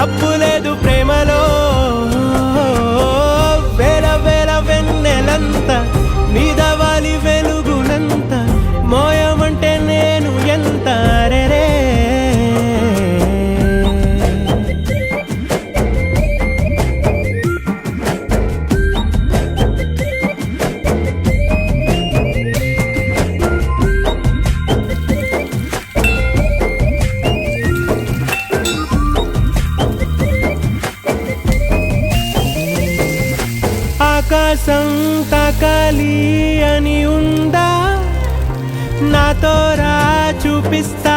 తప్పు లేదు ప్రేమలో. వేల వేల వెన్నెలంత మీద వాలి వెలుగునంత మోయమంటే నేను ఎంత రే. ఆకాశం తాకాలి అని ఉందా, నాతో రా చూపిస్తా